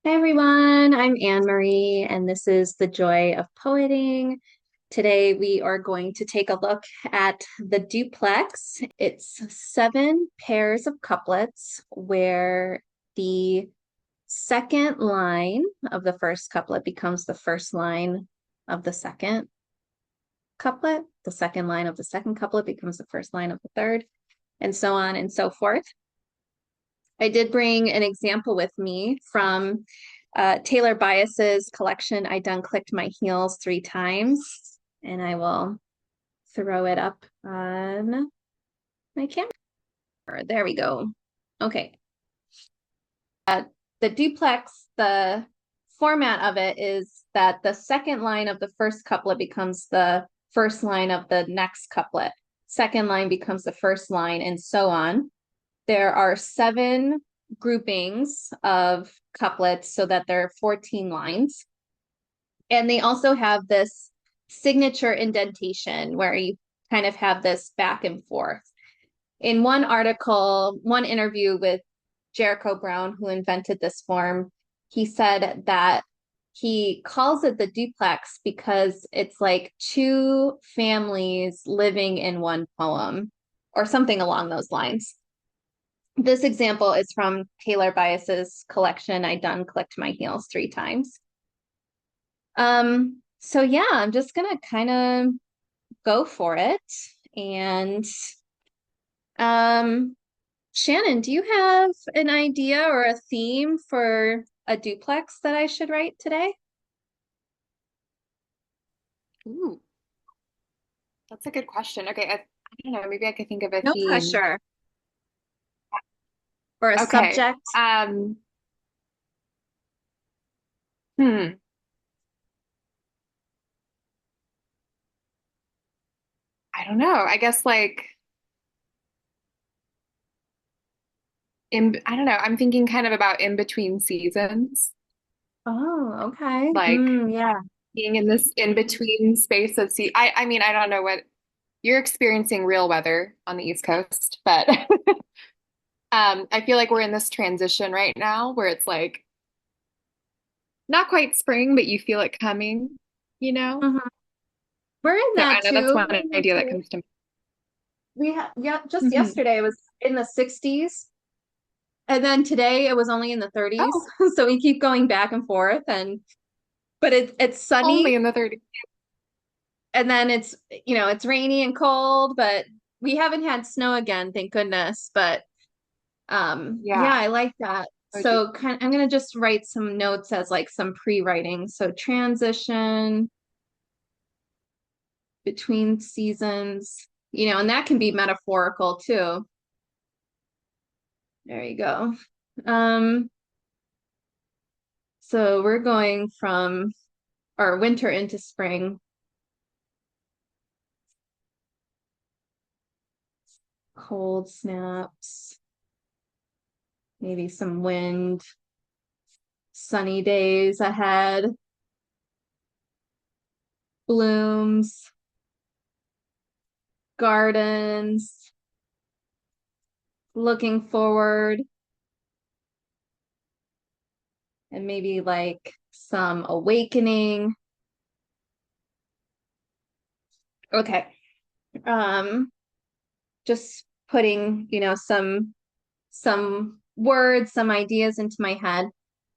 Hi everyone, I'm Anne Marie, and this is The Joy of Poeting. Today we are going to take a look at the duplex. It's 7 pairs of couplets where the second line of the first couplet becomes the first line of the second couplet. The second line of the second couplet becomes the first line of the third, and so on and so forth. I did bring an example with me from Taylor Byas's collection, I Done Clicked My Heels 3 times, and I will throw it up on my camera. There we go. Okay. The duplex, the format of it is that the second line of the first couplet becomes the first line of the next couplet. Second line becomes the first line, and so on. There are 7 groupings of couplets so that there are 14 lines. And they also have this signature indentation where you kind of have this back and forth. In one article, one interview with Jericho Brown, who invented this form, he said that he calls it the duplex because it's like 2 families living in one poem or something along those lines. This example is from Taylor Byas's collection, I Done Clicked My Heels 3 times. So yeah, I'm just gonna kind of go for it. And um, Shannon, do you have an idea or a theme for a duplex that I should write today? Ooh, that's a good question. Okay, I don't know. Maybe I could think of a No theme. pressure. Or a Okay. subject? Hmm. I don't know. I guess like I don't know. I'm thinking kind of about in between seasons, Oh, okay. like Yeah. being in this in between space of I mean, I don't know what you're experiencing real weather on the East Coast, but I feel like we're in this transition right now where it's like not quite spring, but you feel it coming, you know? Mhm. We're in So that I know that's too. one idea that comes to We have, yeah, just mind. yesterday it was in the 60s. And then today it was only in the 30s. Oh, So we keep going back and forth but it's sunny only in the 30s. and then it's rainy and cold, but we haven't had snow again, thank goodness. But yeah, Yeah. I like that. Oh, geez. So I'm gonna just write some notes as like some pre-writing. So transition between seasons, and that can be metaphorical too. There you go. Um, so we're going from our winter into spring. Cold snaps, maybe some wind, sunny days ahead, blooms, gardens, looking forward, and maybe like some awakening. Okay. Um, just putting, some words, some ideas into my head.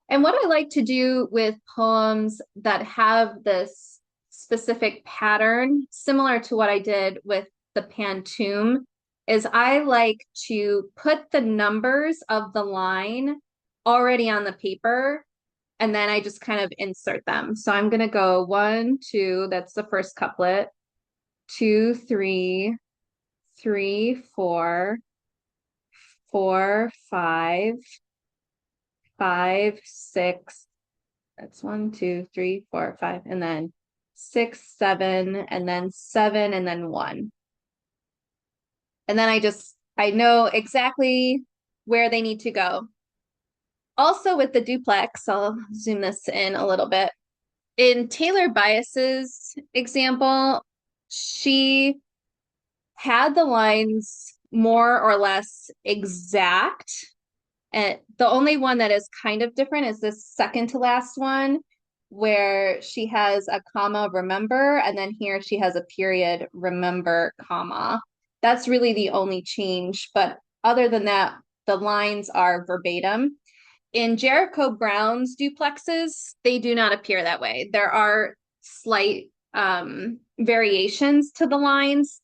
And what I like to do with poems that have this specific pattern, similar to what I did with the Pantoum, is I like to put the numbers of the line already on the paper, and then I just kind of insert them. So I'm going to go 1, 2, that's the first couplet, 2, 3, 3, 4, 4, 5, 5, 6. That's 1, 2, 3, 4, 5, and then 6, 7, and then 7, and then 1. And then I know exactly where they need to go. Also with the duplex, I'll zoom this in a little bit. In Taylor Byas's example, she had the lines more or less exact, And the only one that is kind of different is this second to last one, where she has a comma, remember, and then here she has a period, remember, comma. That's really the only change. But other than that, the lines are verbatim. In Jericho Brown's duplexes, they do not appear that way. There are slight variations to the lines.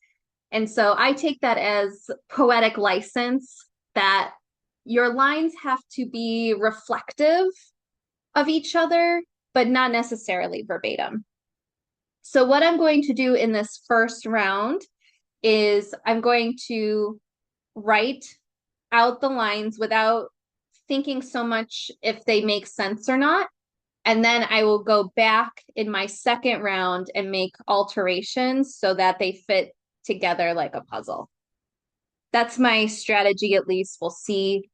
And so I take that as poetic license that your lines have to be reflective of each other, but not necessarily verbatim. So what I'm going to do in this first round is I'm going to write out the lines without thinking so much if they make sense or not. And then I will go back in my second round and make alterations so that they fit together like a puzzle. That's my strategy, at least. We'll see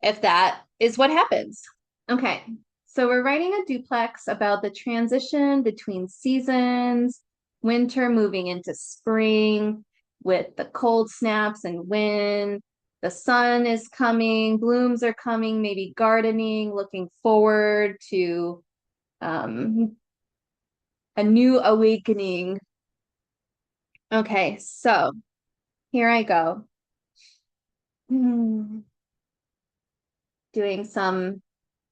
if that is what happens. Okay, so we're writing a duplex about the transition between seasons, winter moving into spring with the cold snaps and wind. The sun is coming, blooms are coming, maybe gardening, looking forward to a new awakening. Okay, so here I go. Doing some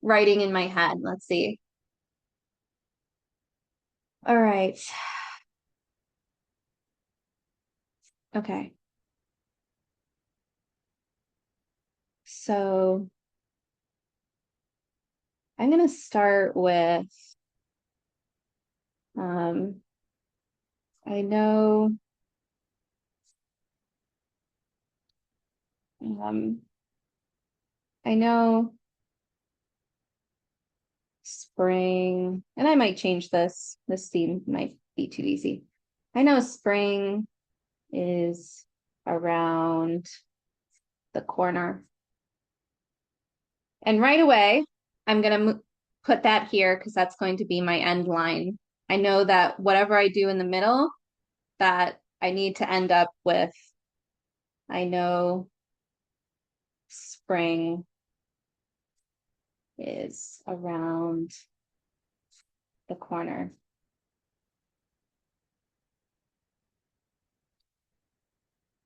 writing in my head. Let's see. All right. Okay. So I'm going to start with, um, I know, um, I know spring, and I might change this. This theme might be too easy. I know spring is around the corner. And right away, I'm going to put that here because that's going to be my end line. I know that whatever I do in the middle, that I need to end up with, I know spring is around the corner.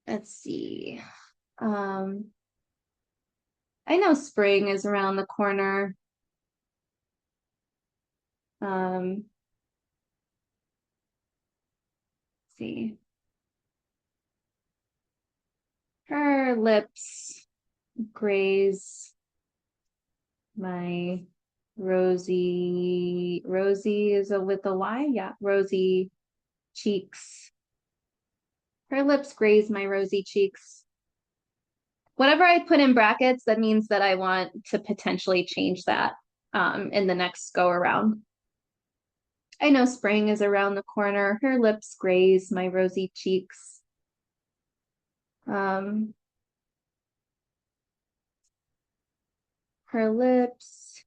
Let's see. I know spring is around the corner. Let's see. Her lips graze my rosy is a with a Y, yeah, rosy cheeks. Her lips graze my rosy cheeks. Whatever I put in brackets, that means that I want to potentially change that in the next go around. I know spring is around the corner. Her lips graze my rosy cheeks. Her lips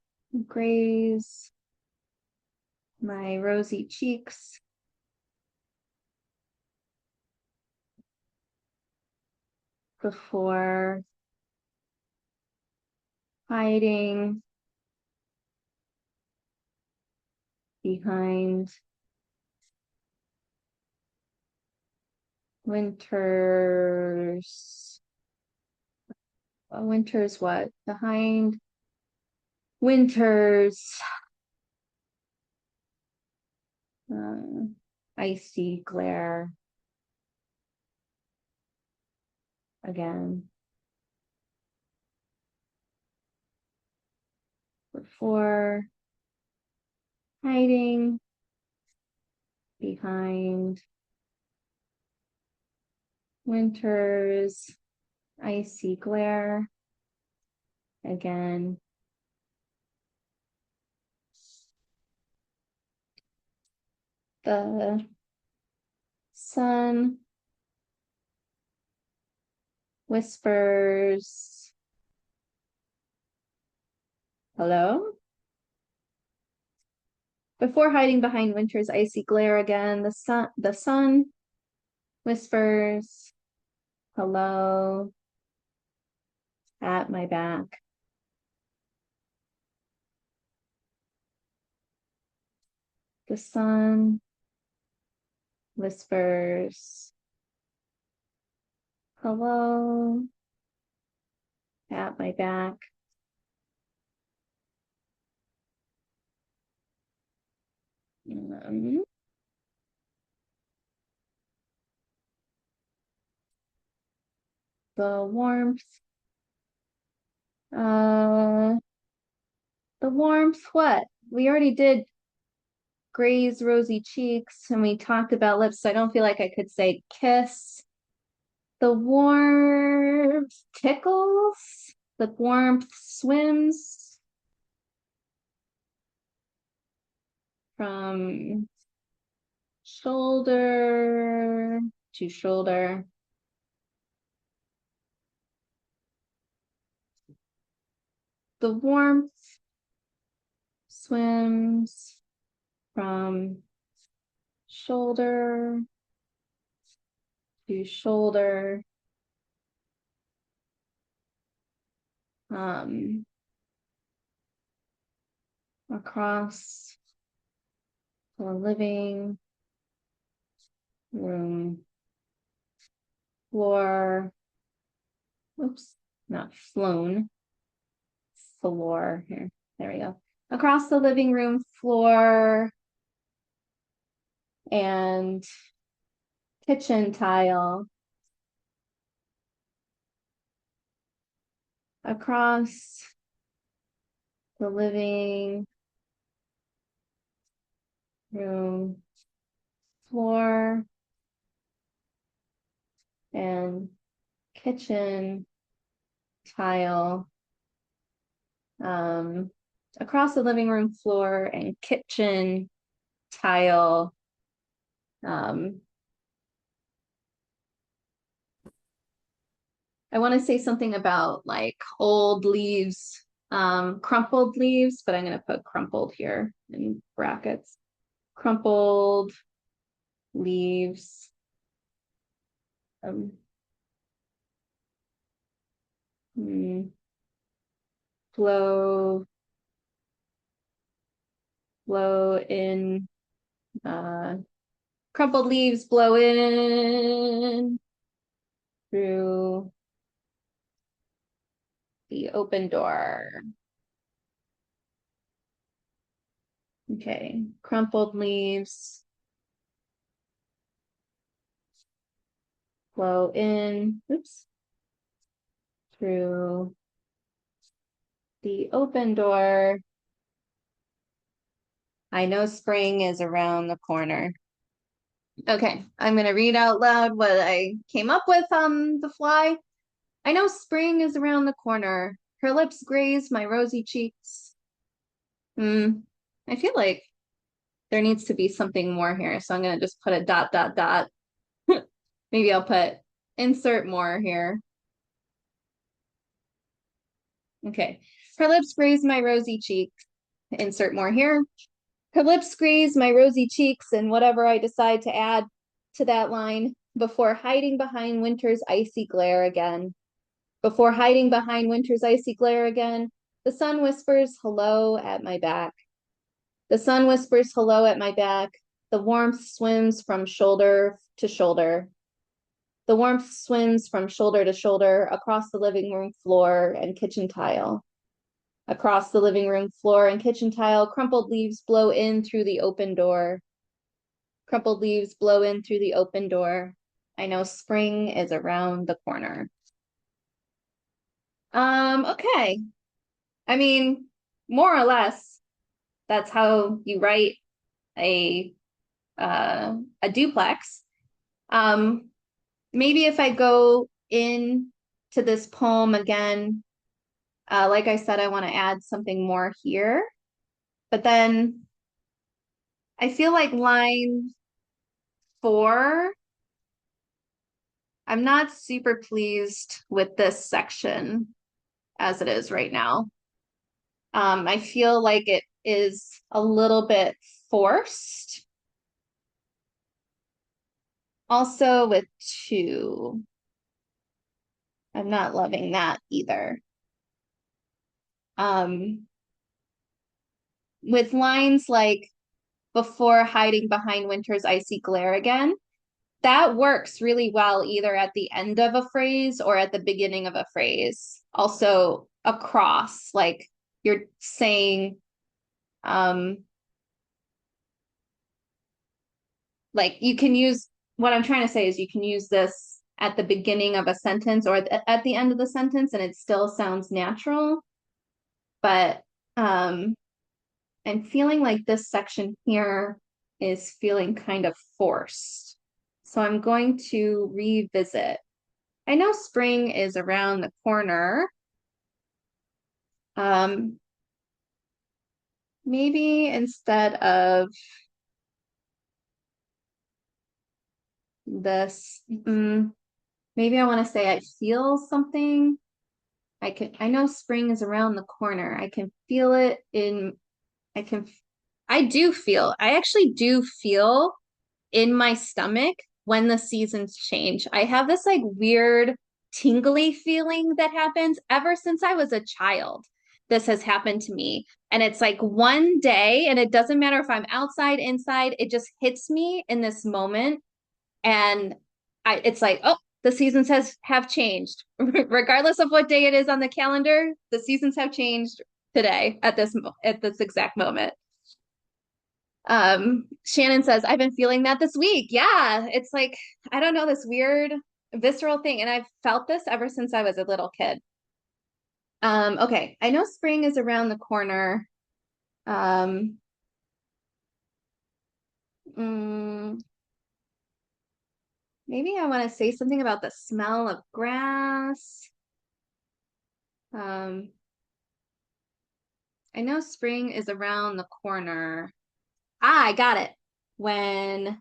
graze my rosy cheeks. Before hiding behind winter's winter's what? Behind winter's icy glare again. Before hiding behind winter's icy glare again. The sun whispers, hello? Before hiding behind winter's icy glare again, the sun whispers, hello, at my back. The sun whispers hello at my back. Um, the warmth, uh, what? We already did Gray's rosy cheeks and we talked about lips, so I don't feel like I could say kiss. The warmth tickles, the warmth swims from shoulder to shoulder. The warmth swims from shoulder to shoulder. Across the living room floor. Oops, not flown. Floor here. There we go. Across the living room floor and kitchen tile. Across the living room floor and kitchen tile. Across the living room floor and kitchen tile. I want to say something about like old leaves, crumpled leaves, but I'm going to put crumpled here in brackets. Crumpled leaves. Um, blow, blow in, crumpled leaves blow in through the open door. Okay, crumpled leaves blow in, oops, through the open door. I know spring is around the corner. Okay, I'm going to read out loud what I came up with on the fly. I know spring is around the corner. Her lips graze my rosy cheeks. I feel like there needs to be something more here, so I'm going to just put a dot, dot, dot. Maybe I'll put insert more here. Okay, her lips graze my rosy cheeks. Insert more here. Her lips graze my rosy cheeks and whatever I decide to add to that line before hiding behind winter's icy glare again. Before hiding behind winter's icy glare again, the sun whispers hello at my back. The sun whispers hello at my back. The warmth swims from shoulder to shoulder. The warmth swims from shoulder to shoulder across the living room floor and kitchen tile. Across the living room floor and kitchen tile, crumpled leaves blow in through the open door. Crumpled leaves blow in through the open door. I know spring is around the corner. Okay. I mean, more or less, that's how you write a duplex. Maybe if I go in to this poem again, like I said, I want to add something more here. But then I feel like line 4, I'm not super pleased with this section as it is right now. I feel like it is a little bit forced. Also with 2, I'm not loving that either. With lines like before hiding behind winter's icy glare again. That works really well either at the end of a phrase or at the beginning of a phrase. Also across, like you're saying, um, like you can use what I'm trying to say is you can use this at the beginning of a sentence or at the end of the sentence and it still sounds natural. But I'm feeling like this section here is feeling kind of forced. So I'm going to revisit. I know spring is around the corner. Um, maybe instead of this, maybe I want to say I feel something. I know spring is around the corner. I can feel it in, I can, I actually do feel in my stomach when the seasons change. I have this like weird tingly feeling that happens ever since I was a child. This has happened to me. And it's like one day, and it doesn't matter if I'm outside, inside, it just hits me in this moment. And it's like, oh, the seasons have changed. Regardless of what day it is on the calendar, the seasons have changed today at this exact moment. Shannon says, I've been feeling that this week. Yeah, it's like, I don't know, this weird visceral thing. And I've felt this ever since I was a little kid. Okay, I know spring is around the corner. Um, mm, maybe I want to say something about the smell of grass. Um, I know spring is around the corner. Ah, I got it. When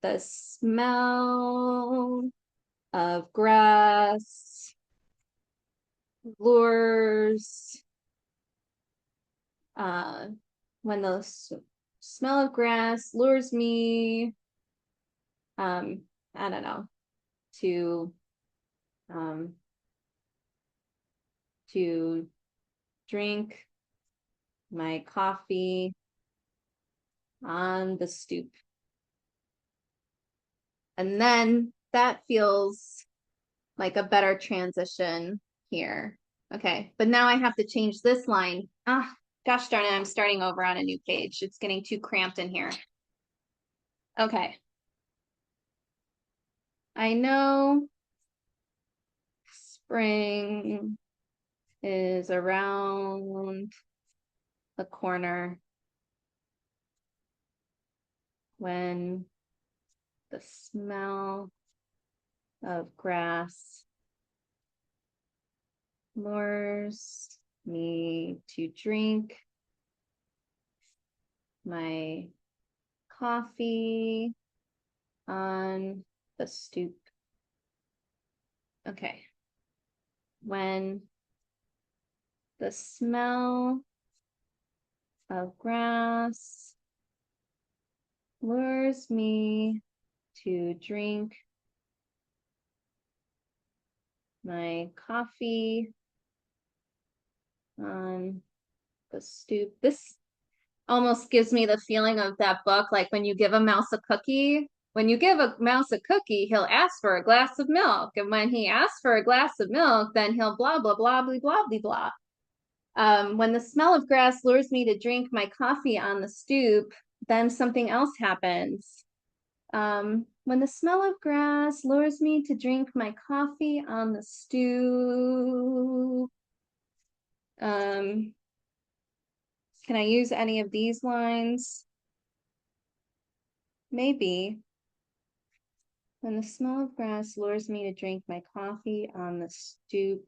the smell of grass lures, uh, when the smell of grass lures me, um, I don't know, to um, to drink my coffee on the stoop. And then that feels like a better transition here. Okay, but now I have to change this line. Ah, gosh darn it, I'm starting over on a new page. It's getting too cramped in here. Okay. I know spring is around the corner when the smell of grass lures me to drink my coffee on the stoop. Okay. When the smell of grass lures me to drink my coffee on the stoop. This almost gives me the feeling of that book, like when you give a mouse a cookie. When you give a mouse a cookie, he'll ask for a glass of milk. And when he asks for a glass of milk, then he'll blah, blah, blah, blah, blah, blah, blah. When the smell of grass lures me to drink my coffee on the stoop, then something else happens. When the smell of grass lures me to drink my coffee on the stoop, um, can I use any of these lines? Maybe. When the smell of grass lures me to drink my coffee on the stoop.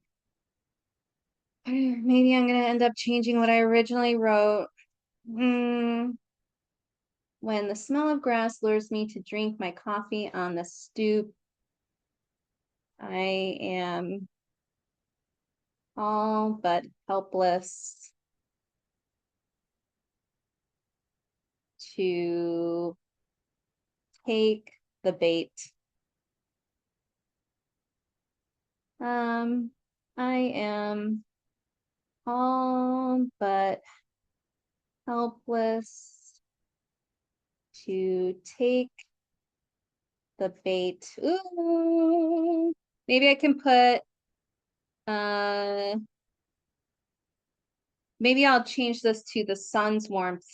Maybe I'm going to end up changing what I originally wrote. When the smell of grass lures me to drink my coffee on the stoop, I am all but helpless to take the bait. I am all but helpless to take the bait. Ooh, maybe I can put, maybe I'll change this to the sun's warmth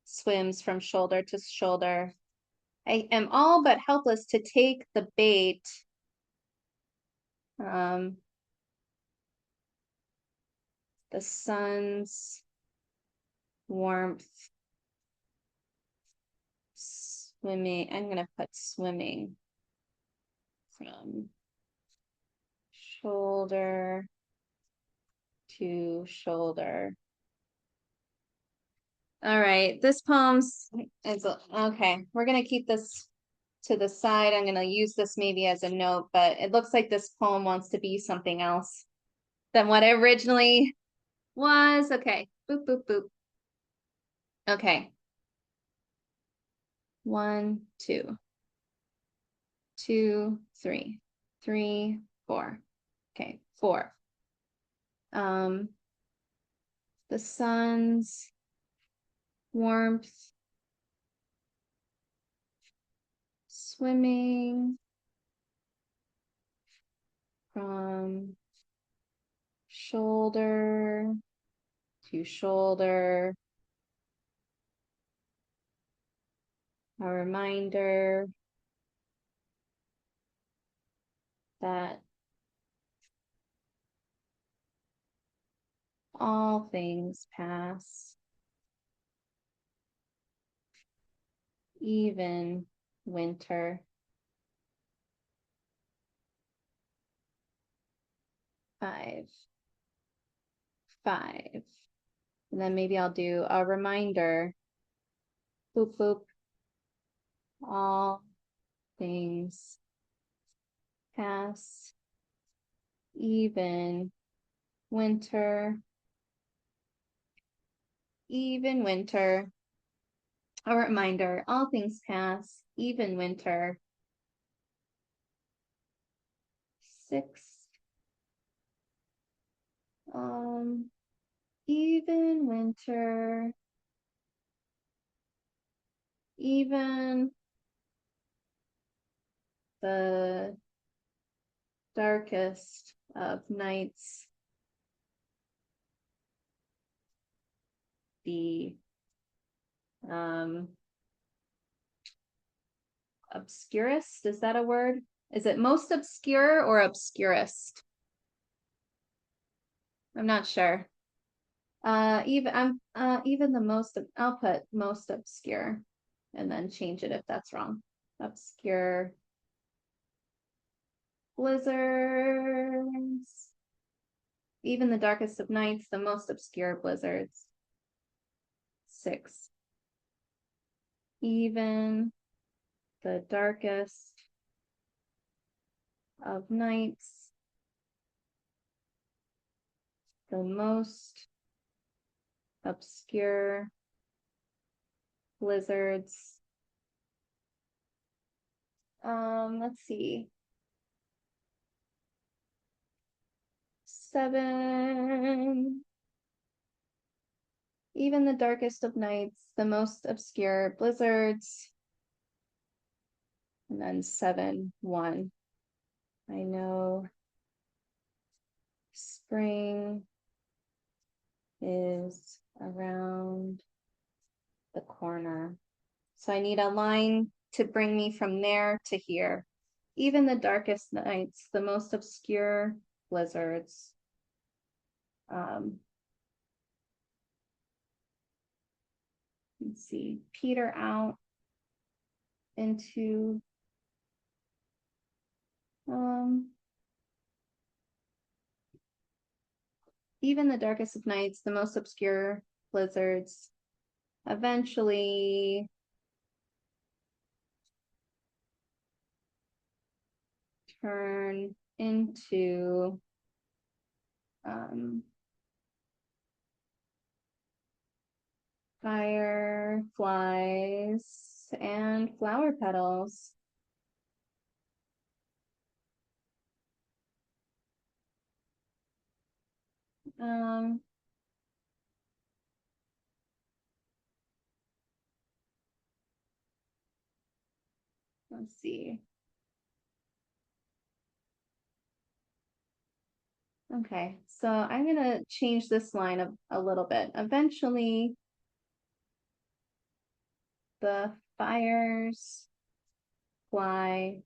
swims from shoulder to shoulder. I am all but helpless to take the bait. The sun's warmth swimming. I'm gonna put swimming from shoulder to shoulder. All right, this poem's is okay. We're gonna keep this to the side. I'm gonna use this maybe as a note, but it looks like this poem wants to be something else than what it originally was. Okay, boop, boop, boop. Okay. 1, 2, 2, 3, 3, 4. Okay, 4. The sun's warmth swimming from shoulder to shoulder. A reminder that all things pass, even winter. 5, 5. And then maybe I'll do a reminder. Boop, boop. All things pass, even winter. Even winter. A reminder, all things pass, even winter. 6. Even winter. Even the darkest of nights. The obscurest, is that a word? Is it most obscure or obscurest? I'm not sure. Even the most, I'll put most obscure and then change it if that's wrong. Obscure blizzards. Even the darkest of nights, the most obscure blizzards. 6. Even the darkest of nights, the most obscure blizzards. Let's see. 7. Even the darkest of nights, the most obscure blizzards. And then 7, 1. I know spring is around the corner. So I need a line to bring me from there to here. Even the darkest nights, the most obscure blizzards. Let's see, peter out into even the darkest of nights, the most obscure blizzards. Eventually turn into fireflies and flower petals. Let's see. Okay, so I'm gonna change this line a little bit. Eventually, the fires fly,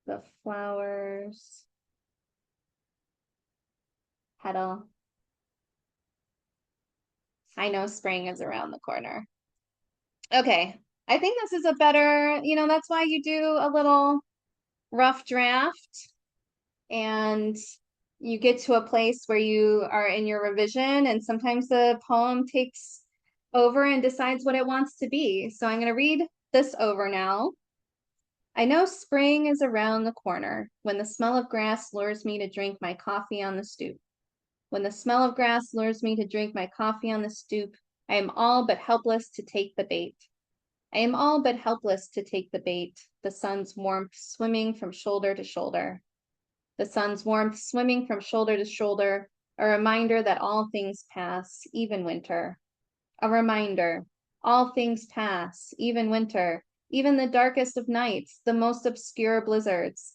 the flowers petal. I know spring is around the corner. Okay, I think this is a better, that's why you do a little rough draft and you get to a place where you are in your revision, and sometimes the poem takes over and decides what it wants to be. So I'm going to read this over now. I know spring is around the corner when the smell of grass lures me to drink my coffee on the stoop. When the smell of grass lures me to drink my coffee on the stoop, I am all but helpless to take the bait. I am all but helpless to take the bait, the sun's warmth swimming from shoulder to shoulder. The sun's warmth swimming from shoulder to shoulder, a reminder that all things pass, even winter. A reminder, all things pass, even winter, even the darkest of nights, the most obscure blizzards.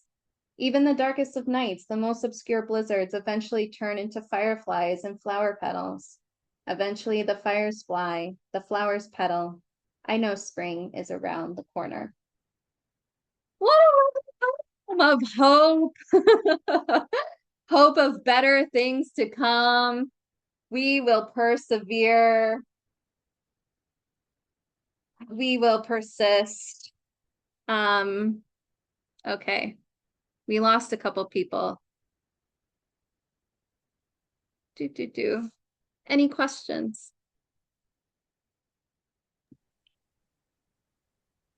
Even the darkest of nights, the most obscure blizzards eventually turn into fireflies and flower petals. Eventually the fires fly, the flowers petal. I know spring is around the corner. What a of hope. Hope of better things to come. We will persevere. We will persist. Okay. We lost a couple people. Do. Any questions?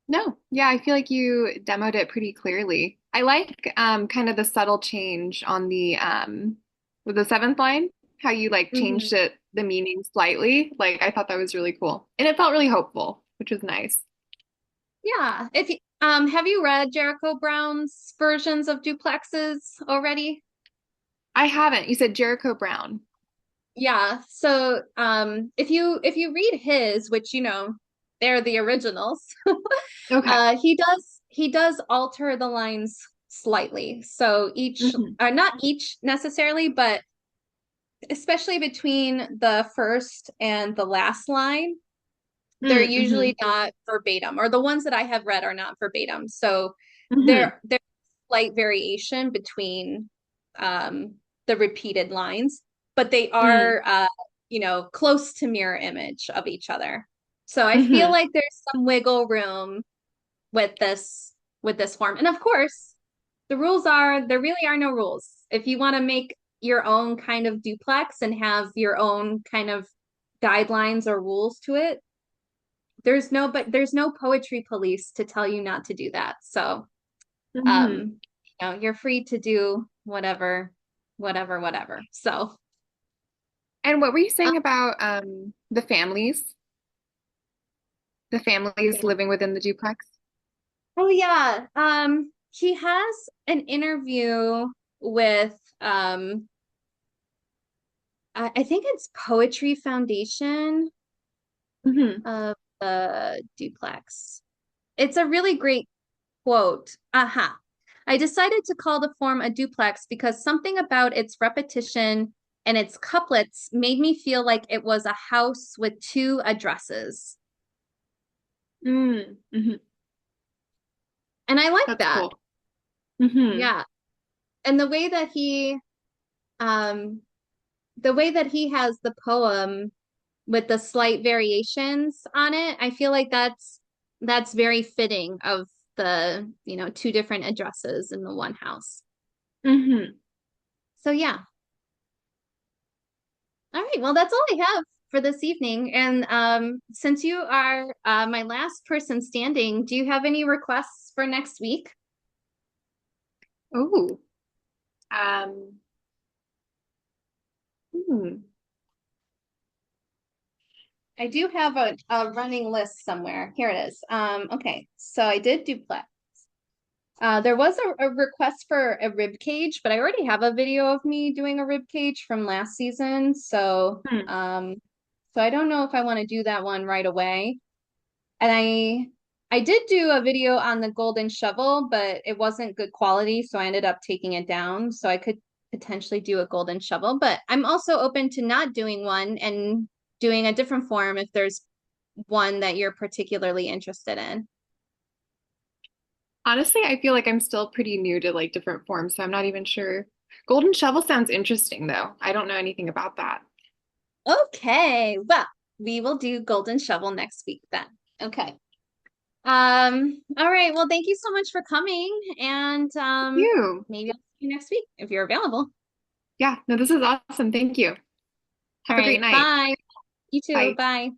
No, yeah, I feel like you demoed it pretty clearly. I like kind of the subtle change on the with the seventh line, how you like Mhm. changed it the meaning slightly. Like I thought that was really cool. And it felt really hopeful, which was nice. Yeah. If you have you read Jericho Brown's versions of duplexes already? I haven't. You said Jericho Brown. Yeah. So if you read his, which they're the originals, Okay. he does alter the lines slightly. So each Hmm. not each necessarily, but especially between the first and the last line, they're Mm-hmm. usually not verbatim, or the ones that I have read are not verbatim. So Hmm. there's slight variation between the repeated lines, but they Mm. are close to mirror image of each other. So I feel Hmm. like there's some wiggle room with this form. And of course, the rules are there really are no rules. If you want to make your own kind of duplex and have your own kind of guidelines or rules to it, there's no poetry police to tell you not to do that. So Hmm. um you're free to do whatever. So And what were you um, saying about the families okay. living within the duplex? Oh yeah. He has an interview with I think it's Poetry Foundation Hmm. of the Duplex. It's a really great quote. Aha. I decided to call the form a duplex because something about its repetition and its couplets made me feel like it was a house with two addresses. Mm-hmm. And I like That's that. cool. Hmm. Yeah. And um the way that he has the poem with the slight variations on it, I feel like that's very fitting of the, two different addresses in the one house. Hmm. So yeah. All right. Well, that's all I have for this evening. And since you are my last person standing, do you have any requests for next week? Oh. Um, hmm. I do have a running list somewhere. Here it is. Okay. So I did duplex. There was a request for a rib cage, but I already have a video of me doing a rib cage from last season. So I don't know if I want to do that one right away. And I did do a video on the golden shovel, but it wasn't good quality, so I ended up taking it down. So I could potentially do a golden shovel, but I'm also open to not doing one and doing a different form if there's one that you're particularly interested in. Honestly, I feel like I'm still pretty new to like different forms, so I'm not even sure. Golden shovel sounds interesting though. I don't know anything about that. Okay, well, we will do golden shovel next week then. Okay. All right. Well, thank you so much for coming, and You. maybe I'll see you next week if you're available. Yeah, no, this is awesome. Thank you. All Have a great right, night. bye. You too. Bye. Bye.